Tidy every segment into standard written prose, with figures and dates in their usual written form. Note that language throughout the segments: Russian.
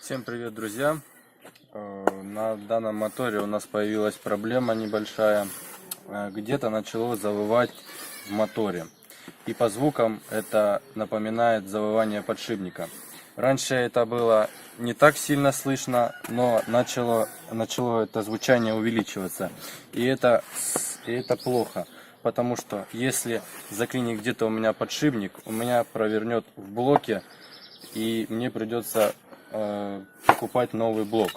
Всем привет, друзья! На данном моторе у нас появилась проблема небольшая. Где-то начало завывать в моторе. И по звукам это напоминает завывание подшипника. Раньше это было не так сильно слышно, но начало это звучание увеличиваться. И это плохо, потому что если заклинит где-то у меня подшипник, у меня провернет в блоке, и мне придется покупать новый блок.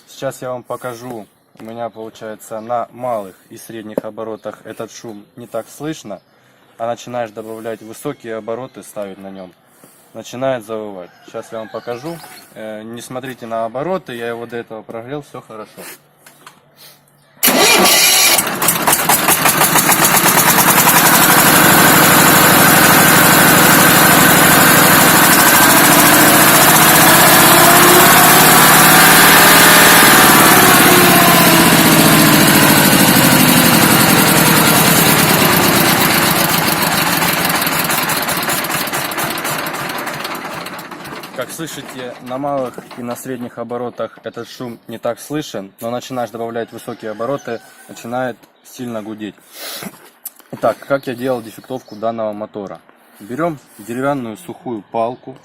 Сейчас я вам покажу. У меня получается на малых и средних оборотах этот шум не так слышно, а начинаешь добавлять высокие обороты, ставить на нем, начинает завывать. Сейчас я вам покажу. Не смотрите на обороты, я его до этого прогрел, все хорошо. Как слышите, на малых и на средних оборотах этот шум не так слышен, но начинаешь добавлять высокие обороты, начинает сильно гудеть. Итак, как я делал дефектовку данного мотора? Берем деревянную сухую палку,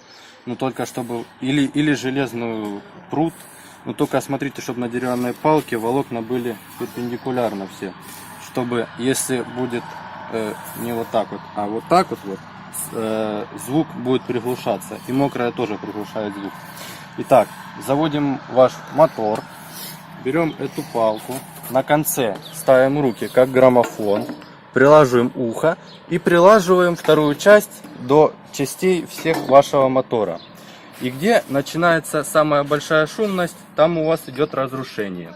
но только чтобы, или железную прут, но только смотрите, чтобы на деревянной палке волокна были перпендикулярно все, чтобы если будет не вот так вот, а вот так вот, звук будет приглушаться, и мокрая тоже приглушает звук. Итак, заводим ваш мотор, берем эту палку, на конце ставим руки как граммофон, прилаживаем ухо и прилаживаем вторую часть до частей всех вашего мотора. И где начинается самая большая шумность, там у вас идет разрушение.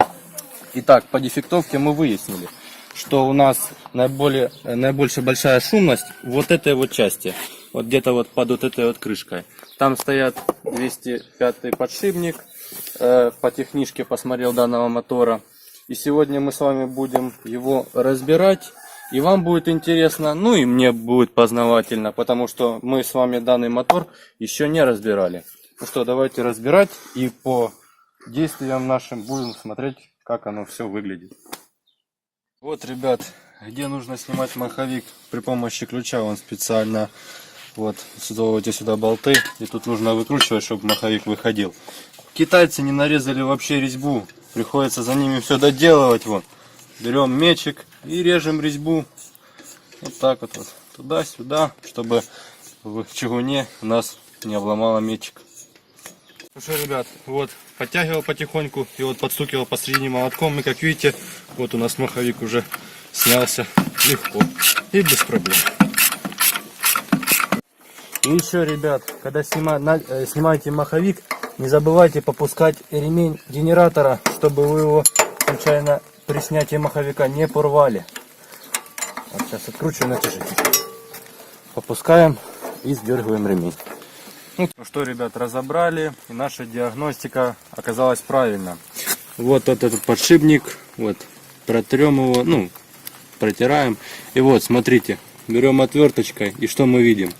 Итак, по дефектовке мы выяснили, что у нас наибольшая большая шумность вот этой вот части, вот где-то вот под вот этой вот крышкой. Там стоят 205 подшипник, по техничке посмотрел данного мотора. И сегодня мы с вами будем его разбирать, и вам будет интересно, ну и мне будет познавательно, потому что мы с вами данный мотор еще не разбирали. Ну что, давайте разбирать, и по действиям нашим будем смотреть, как оно все выглядит. Вот, ребят, где нужно снимать маховик при помощи ключа, он специально, вот, засовываете сюда болты, и тут нужно выкручивать, чтобы маховик выходил. Китайцы не нарезали вообще резьбу, приходится за ними все доделывать, вот. Берем мечик и режем резьбу, вот так вот, туда-сюда, чтобы в чугуне у нас не обломало мечик. Ну что, ребят, вот, подтягивал потихоньку и вот подстукивал посредине молотком. И как видите, вот у нас маховик уже снялся легко и без проблем. И еще, ребят, когда снимаете маховик, не забывайте попускать ремень генератора, чтобы вы его случайно при снятии маховика не порвали. Вот сейчас откручиваем натяжитель. Попускаем и сдергиваем ремень. Ну что, ребят, разобрали, и наша диагностика оказалась правильна. Вот этот подшипник, вот, протрем его, ну, протираем. И вот, смотрите, берем отверточкой, и что мы видим?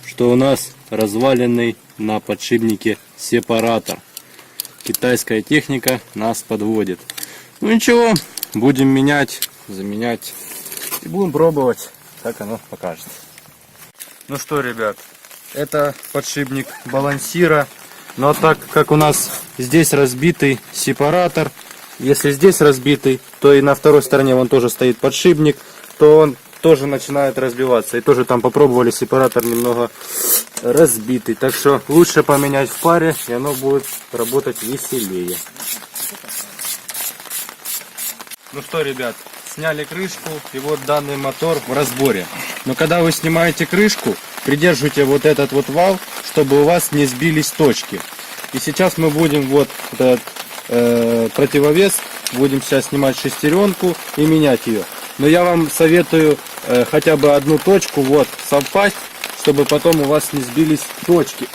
Что у нас разваленный на подшипнике сепаратор. Китайская техника нас подводит. Ну ничего, будем менять, заменять, и будем пробовать, как оно покажет. Ну что, ребят. Это подшипник балансира, но так как у нас здесь разбитый сепаратор, если здесь разбитый, то и на второй стороне вон тоже стоит подшипник, то он тоже начинает разбиваться. И тоже там попробовали, сепаратор немного разбитый. Так что лучше поменять в паре, и оно будет работать веселее. Ну что, ребят, сняли крышку, и вот данный мотор в разборе. Но когда вы снимаете крышку, придерживайте вот этот вот вал, чтобы у вас не сбились точки. И сейчас мы будем вот этот противовес, будем сейчас снимать шестеренку и менять ее. Но я вам советую хотя бы одну точку вот совпасть, чтобы потом у вас не сбились точки.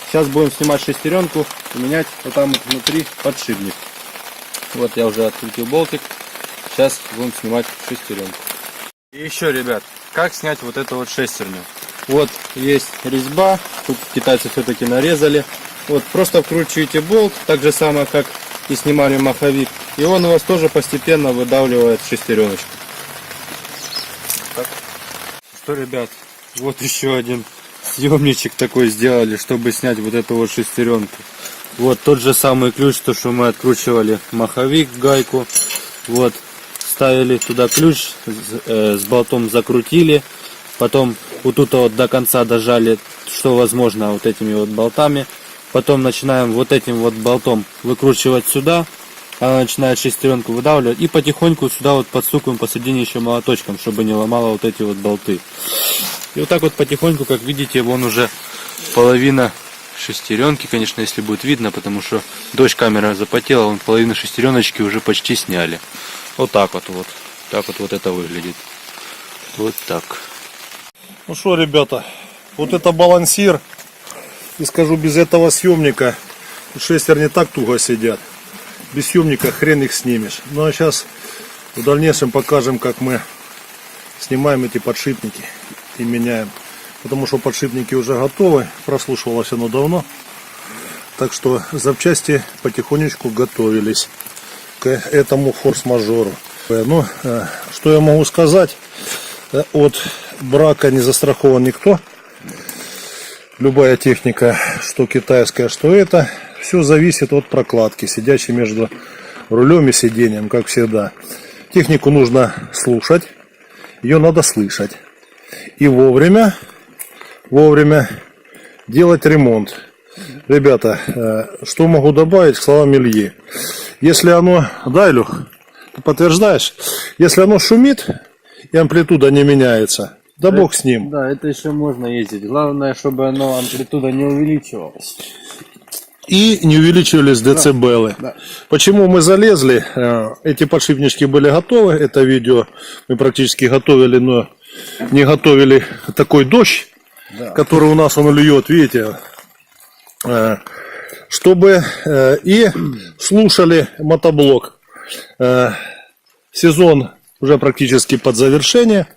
Сейчас будем снимать шестеренку и менять вот там вот внутри подшипник. Вот я уже открутил болтик. Сейчас будем снимать шестеренку. И еще, ребят, как снять вот эту вот шестерню? Вот есть резьба, тут китайцы все-таки нарезали. Вот просто вкручиваете болт, так же самое, как и снимали маховик. И он у вас тоже постепенно выдавливает шестереночку. Так. Что, ребят, вот еще один съемничек такой сделали, чтобы снять вот эту вот шестеренку. Вот тот же самый ключ, то что мы откручивали маховик, гайку. Вот ставили туда ключ, с болтом закрутили. Потом вот тут вот до конца дожали, что возможно, вот этими вот болтами. Потом начинаем вот этим вот болтом выкручивать сюда. Она начинает шестеренку выдавливать. И потихоньку сюда вот подстукиваем посередине еще молоточком, чтобы не ломало вот эти вот болты. И вот так вот потихоньку, как видите, вон уже половина шестеренки, конечно, если будет видно, потому что дождь, камера запотела, вон половину шестереночки уже почти сняли. Вот так вот. Так вот это выглядит. Вот так. Ну что, ребята, вот это балансир. И скажу, без этого съемника шестерни так туго сидят. Без съемника хрен их снимешь. Ну а сейчас в дальнейшем покажем, как мы снимаем эти подшипники и меняем. Потому что подшипники уже готовы. Прослушивалось оно давно. Так что запчасти потихонечку готовились к этому форс-мажору. Ну, что я могу сказать? От брака не застрахован никто. Любая техника, что китайская, что это, все зависит от прокладки, сидящей между рулем и сиденьем, как всегда. Технику нужно слушать, ее надо слышать. И вовремя делать ремонт. Ребята, что могу добавить к словам Ильи? Если оно, да, Илюх, ты подтверждаешь? Если оно шумит и амплитуда не меняется, да бог с ним. Да, это еще можно ездить. Главное, чтобы оно амплитуда не увеличивалась. И не увеличивались децибелы. Да. Почему мы залезли? Эти подшипнички были готовы. Это видео мы практически готовили, но не готовили такой дождь, да, который у нас он льет, видите. Чтобы и слушали мотоблок. Сезон уже практически под завершение.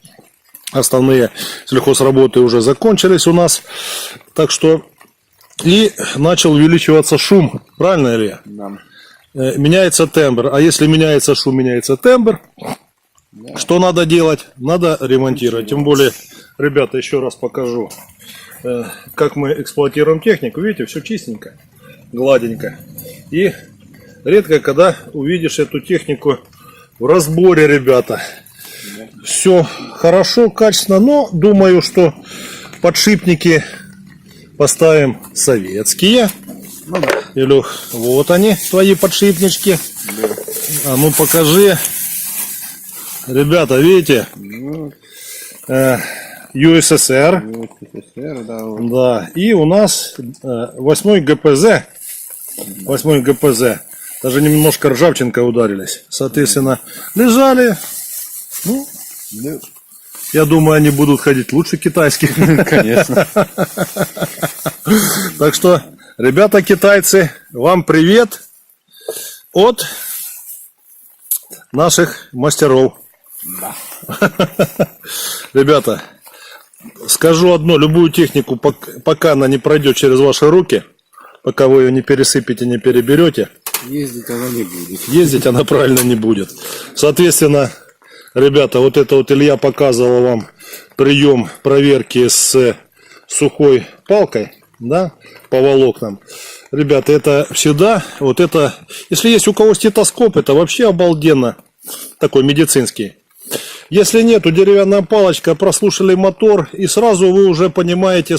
Основные сельхозработы уже закончились у нас. Так что и начал увеличиваться шум. Правильно, Илья? Да. Меняется тембр. А если меняется шум, меняется тембр. Да. Что надо делать? Надо ремонтировать. Тем более, ребята, еще раз покажу, как мы эксплуатируем технику. Видите, все чистенько, гладенько. И редко когда увидишь эту технику в разборе, ребята. Все хорошо, качественно, но думаю, что подшипники поставим советские. Ну, да. Илюх, вот они, твои подшипнички. Да. А ну покажи. Ребята, видите? USSR. USSR, да, вот. Да. И у нас 8 ГПЗ. 8 ГПЗ. Даже немножко ржавчинкой ударились. Соответственно, лежали. Ну, я думаю, они будут ходить лучше китайских. Конечно. Так что, ребята китайцы, вам привет от наших мастеров. Да. Ребята, скажу одно, любую технику, пока она не пройдет через ваши руки, пока вы ее не пересыпете, не переберете, ездить она не будет. Ездить она правильно не будет. Соответственно, ребята, вот это вот Илья показывал вам прием проверки с сухой палкой, да, по волокнам. Ребята, это всегда, вот это, если есть у кого стетоскоп, это вообще обалденно, такой медицинский. Если нету, деревянная палочка, прослушали мотор, и сразу вы уже понимаете,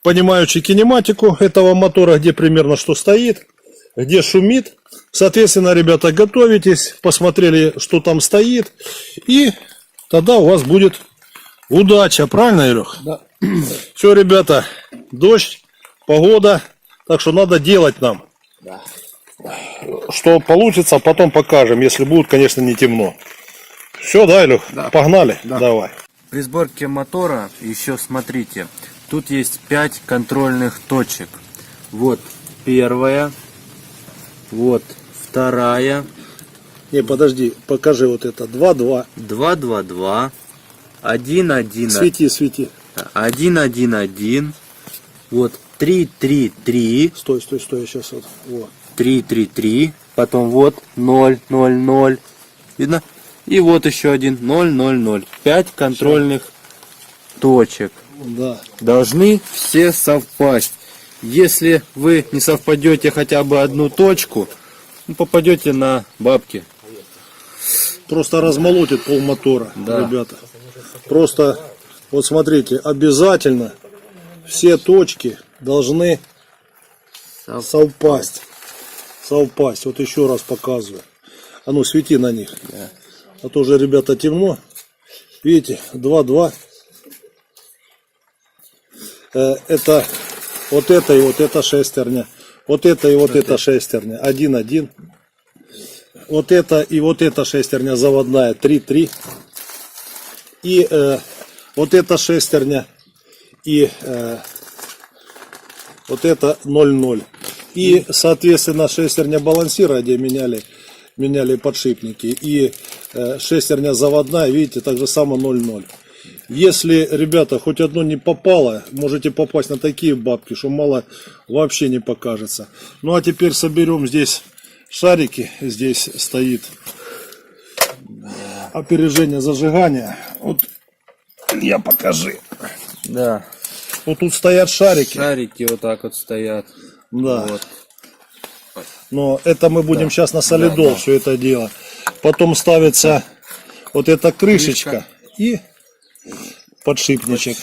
понимающий кинематику этого мотора, где примерно что стоит, где шумит. Соответственно, ребята, готовитесь, посмотрели, что там стоит, и тогда у вас будет удача, правильно, Илюх? Да. Все, ребята, дождь, погода, так что надо делать нам. Да. Что получится, потом покажем, если будет, конечно, не темно. Все, да, Илюх? Да. Погнали? Да. Давай. При сборке мотора еще смотрите, тут есть 5 контрольных точек. Вот первая. Вот вторая, Не, подожди, покажи вот это. 2-2. 2-2-2. 1-1. Свети, свети. 1-1-1. Вот 3-3-3. Стой, я сейчас вот. Вот. 3-3-3. Потом вот 0-0-0. Видно? И вот еще один 0-0-0. 5 контрольных точек. Да. Должны все совпасть. Если вы не совпадете хотя бы одну точку, попадете на бабки. Просто размолотит полмотора, Да. ребята. Просто, вот смотрите, обязательно все точки должны совпасть. Совпасть. Вот еще раз показываю. А ну, свети на них. Да. А то уже, ребята, темно. Видите, 2-2. Это вот это и вот эта шестерня. Вот это и вот эта шестерня. 1-1. Вот это и вот эта шестерня заводная. 3-3. И вот эта шестерня. И вот это 0-0. И, соответственно, шестерня балансира, где меняли подшипники. И шестерня заводная, видите, так же само 0-0. Если, ребята, хоть одно не попало, можете попасть на такие бабки, что мало вообще не покажется. Ну а теперь соберем здесь шарики. Здесь стоит опережение зажигания. Вот, Илья, покажи. Да. Вот тут стоят шарики. Шарики вот так вот стоят. Да. Вот. Но это мы будем сейчас на солидол все это дело. Потом ставится вот эта крышечка и подшипничек.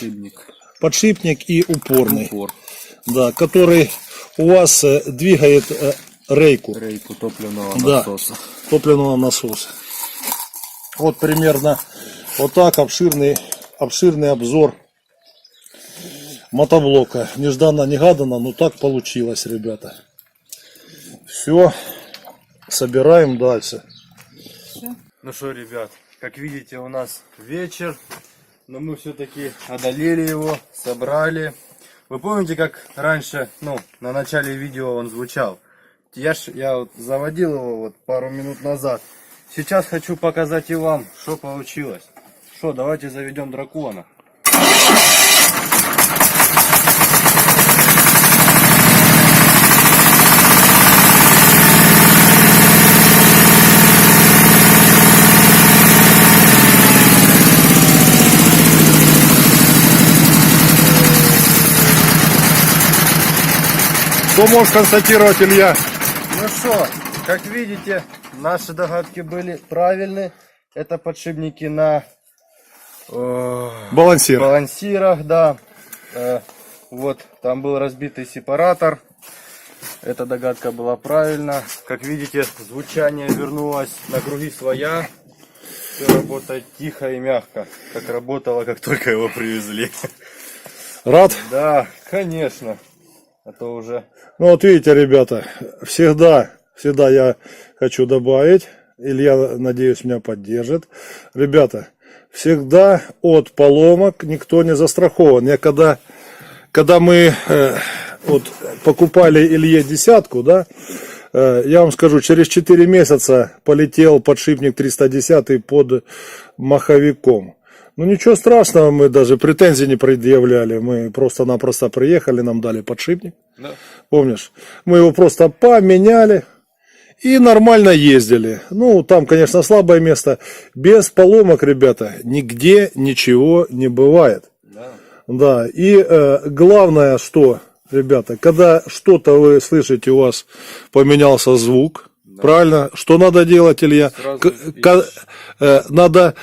Подшипник и упорный. Упор. Да, который у вас двигает рейку. Рейку топливного Да, насоса. топливного насоса. Вот примерно вот так обширный обзор мотоблока. Нежданно-негаданно, но так получилось, ребята. Все, собираем дальше. Ну что, ребят, как видите, у нас вечер, но мы все-таки одолели его, собрали. Вы помните, как раньше, на начале видео он звучал? Я вот заводил его вот пару минут назад. Сейчас хочу показать и вам, что получилось. Что, давайте заведем дракона. Что можешь констатировать, Илья? Ну что, как видите, наши догадки были правильны. Это подшипники на Балансир. балансирах, да. Вот, там был разбитый сепаратор. Эта догадка была правильна. Как видите, звучание вернулось на круги своя. Все работает тихо и мягко, как работало, как только его привезли. Рад? Да, конечно. А то уже... Ну вот видите, ребята, всегда я хочу добавить, Илья, надеюсь, меня поддержит. Ребята, всегда от поломок никто не застрахован. Я когда мы вот покупали Илье десятку, да, я вам скажу, через 4 месяца полетел подшипник 310 под маховиком. Ну ничего страшного, мы даже претензий не предъявляли, мы просто-напросто приехали, нам дали подшипник, Да. помнишь? Мы его просто поменяли и нормально ездили. Ну там, конечно, слабое место, без поломок, ребята, нигде ничего не бывает. Да. Да, и главное, что, ребята, когда что-то вы слышите, у вас поменялся звук, правильно? Что надо делать, Илья? Надо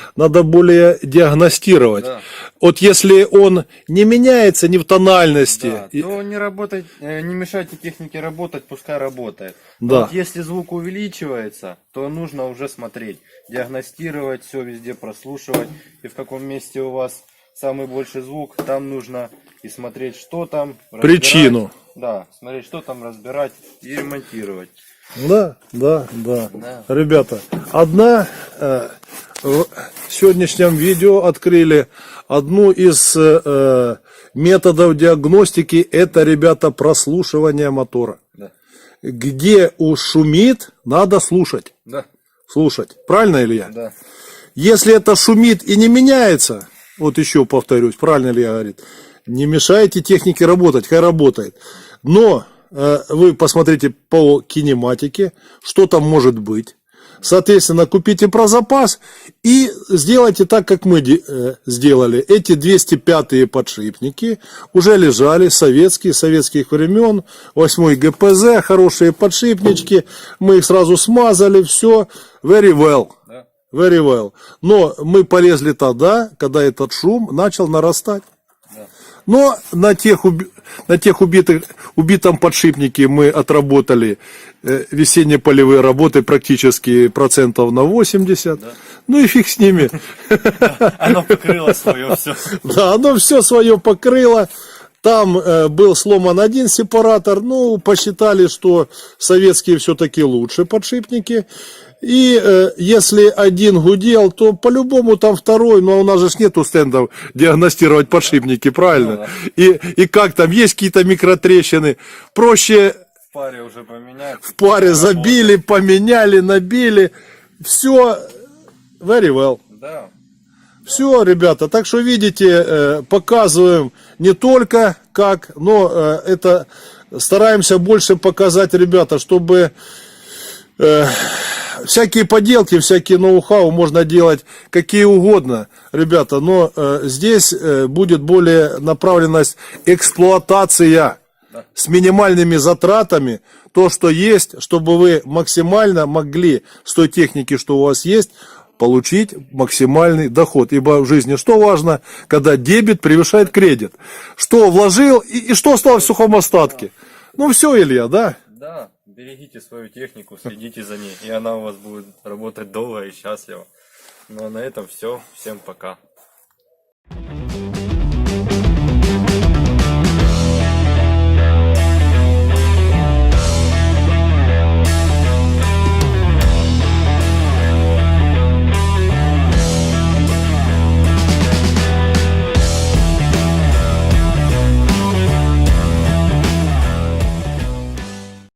более диагностировать. Да. Вот если он не меняется ни в тональности, Да, то не работать, не мешайте технике работать, пускай работает. Да. Вот если звук увеличивается, то нужно уже смотреть, диагностировать, все везде прослушивать. И в каком месте у вас самый больший звук, там нужно и смотреть, что там. Причину. Да, смотреть, что там, разбирать и ремонтировать. Да. Ребята, в сегодняшнем видео открыли одну из методов диагностики. Это, ребята, прослушивание мотора. Да. Где шумит, надо слушать. Да. слушать. Правильно, Илья? Да. Если это шумит и не меняется, вот еще повторюсь, правильно Илья говорит, не мешайте технике работать, хай работает. Но вы посмотрите по кинематике, что там может быть. Соответственно, купите про запас и сделайте так, как мы сделали. Эти 205-е подшипники уже лежали, советских времен, 8-й ГПЗ, хорошие подшипнички. Мы их сразу смазали, все, very well. Да. Very well. Но мы полезли тогда, когда этот шум начал нарастать. Да. Но на тех убитом подшипнике мы отработали весенние полевые работы практически процентов на 80. Да. Ну и фиг с ними. Оно покрыло свое все. Да, оно все свое покрыло. Там был сломан один сепаратор. Ну, посчитали, что советские все-таки лучше подшипники. И если один гудел, то по-любому там второй, но у нас же нету стендов диагностировать подшипники, правильно? И как там, есть какие-то микротрещины, проще В паре уже поменять. в паре забили, поменяли, набили, все very well. Да. Все, ребята, так что видите, показываем не только как, но это стараемся больше показать, ребята, чтобы всякие поделки, всякие ноу-хау можно делать какие угодно, ребята, но здесь будет более направленность эксплуатация с минимальными затратами, то, что есть, чтобы вы максимально могли с той техники, что у вас есть, получить максимальный доход. Ибо в жизни что важно, когда дебет превышает кредит? Что вложил и что осталось в сухом остатке? Ну все, Илья, да? Да, берегите свою технику, следите за ней, и она у вас будет работать долго и счастливо. Ну а на этом все. Всем пока.